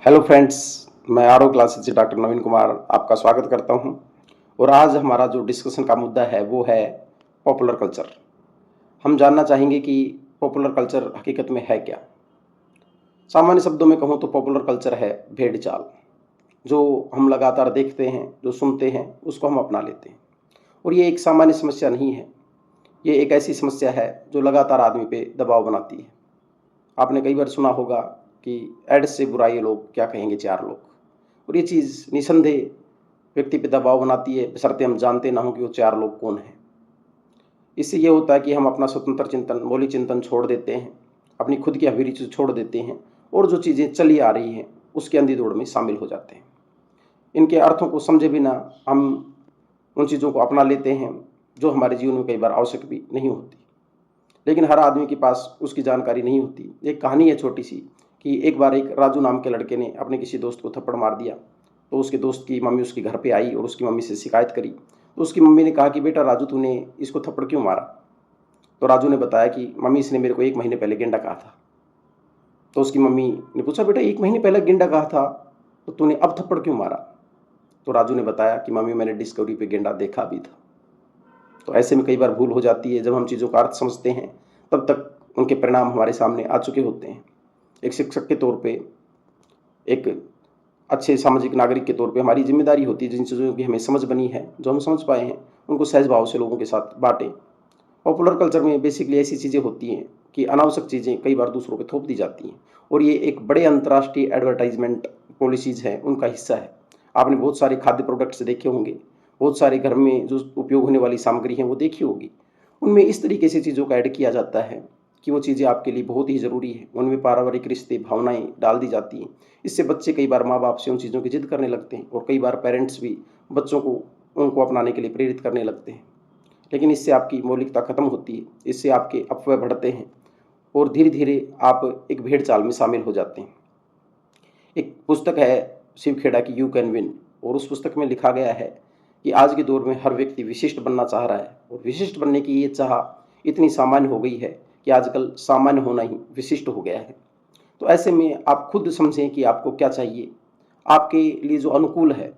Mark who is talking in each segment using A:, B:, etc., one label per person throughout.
A: Hello friends, मैं RO classes से doctor नवीन कुमार आपका स्वागत करता हूं। और आज हमारा जो डिस्कशन का मुद्दा है वो है पॉपुलर कल्चर। हम जानना चाहेंगे कि पॉपुलर कल्चर हकीकत में है क्या। सामान्य शब्दों में कहूं तो पॉपुलर कल्चर है भेड़ चाल, जो हम लगातार देखते हैं, जो सुनते हैं, उसको हम अपना लेते हैं। और ये एक सामान्य समस्या नहीं है, ये एक ऐसी समस्या है जो लगातार आदमी पे दबाव बनाती है। आपने कई बार सुना होगा कि एड्स से बुरा ये लोग क्या कहेंगे चार लोग। और ये चीज़ निसंदेह व्यक्ति पे दबाव बनाती है, बशर्ते हम जानते ना हो कि वो चार लोग कौन हैं। इससे ये होता है कि हम अपना स्वतंत्र चिंतन, मौलिक चिंतन छोड़ देते हैं, अपनी खुद की अभिरुचि छोड़ देते हैं और जो चीज़ें चली आ रही हैं उसके अंधी दौड़ में शामिल हो जाते हैं। इनके अर्थों को समझे बिना हम उन चीज़ों को अपना लेते हैं जो हमारे जीवन में कई बार आवश्यक भी नहीं होती। लेकिन हर आदमी के पास उसकी जानकारी नहीं होती। एक कहानी है छोटी सी कि एक बार एक राजू नाम के लड़के ने अपने किसी दोस्त को थप्पड़ मार दिया। तो उसके दोस्त की मम्मी उसके घर पे आई और उसकी मम्मी से शिकायत करी। तो उसकी मम्मी ने कहा कि बेटा राजू, तूने इसको थप्पड़ क्यों मारा? तो राजू ने बताया कि मम्मी, इसने मेरे को 1 महीने पहले गेंडा कहा था। तो उसकी मम्मी ने पूछा, बेटा 1 महीने पहले गेंडा कहा था तो तूने अब थप्पड़ क्यों मारा? तो राजू ने बताया कि मम्मी, मैंने डिस्कवरी पे गेंडा देखा भी था। तो ऐसे में कई बार भूल हो जाती है। जब हम चीज़ों का अर्थ समझते हैं तब तक उनके परिणाम हमारे सामने आ चुके होते हैं। एक शिक्षक के तौर पे, एक अच्छे सामाजिक नागरिक के तौर पे हमारी जिम्मेदारी होती है जिन चीज़ों की हमें समझ बनी है, जो हम समझ पाए हैं, उनको सहज भाव से लोगों के साथ बांटें। पॉपुलर कल्चर में बेसिकली ऐसी चीज़ें होती हैं कि अनावश्यक चीज़ें कई बार दूसरों पे थोप दी जाती हैं और ये एक बड़े अंतर्राष्ट्रीय एडवर्टाइजमेंट पॉलिसीज़ हैं, उनका हिस्सा है। आपने बहुत सारे खाद्य प्रोडक्ट्स देखे होंगे, बहुत सारे घर में जो उपयोग होने वाली सामग्री हैं वो देखी होगी। उनमें इस तरीके से चीज़ों का ऐड किया जाता है कि वो चीज़ें आपके लिए बहुत ही ज़रूरी है। उनमें पारिवारिक रिश्ते, भावनाएँ डाल दी जाती हैं। इससे बच्चे कई बार माँ-बाप से उन चीज़ों की ज़िद करने लगते हैं और कई बार पेरेंट्स भी बच्चों को उनको अपनाने के लिए प्रेरित करने लगते हैं। लेकिन इससे आपकी मौलिकता खत्म होती है, इससे आपके अपव्यय बढ़ते हैं और धीरे-धीरे आप एक भेड़ चाल में शामिल हो जाते हैं। एक पुस्तक है शिव खेड़ा की, यू कैन विन, और उस पुस्तक में लिखा गया है कि आज के दौर में हर व्यक्ति विशिष्ट बनना चाह रहा है और विशिष्ट बनने की ये चाह इतनी सामान्य हो गई है कि आजकल सामान्य होना ही विशिष्ट हो गया है। तो ऐसे में आप खुद समझें कि आपको क्या चाहिए, आपके लिए जो अनुकूल है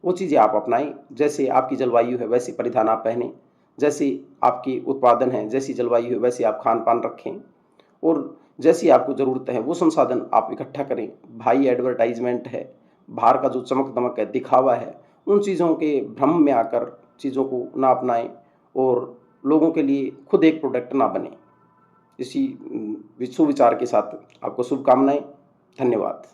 A: वो चीज़ें आप अपनाएं। जैसे आपकी जलवायु है वैसे परिधान आप पहनें, जैसे आपकी उत्पादन है, जैसी जलवायु है वैसे आप खान पान रखें और जैसी आपको ज़रूरत है वो संसाधन आप इकट्ठा करें। भाई एडवर्टाइजमेंट है, बाहर का जो चमक दमक है, दिखावा है, उन चीज़ों के भ्रम में आकर चीज़ों को ना अपनाएं और लोगों के लिए खुद एक प्रोडक्ट ना बने। इसी सुविचार के साथ आपको शुभकामनाएं। धन्यवाद।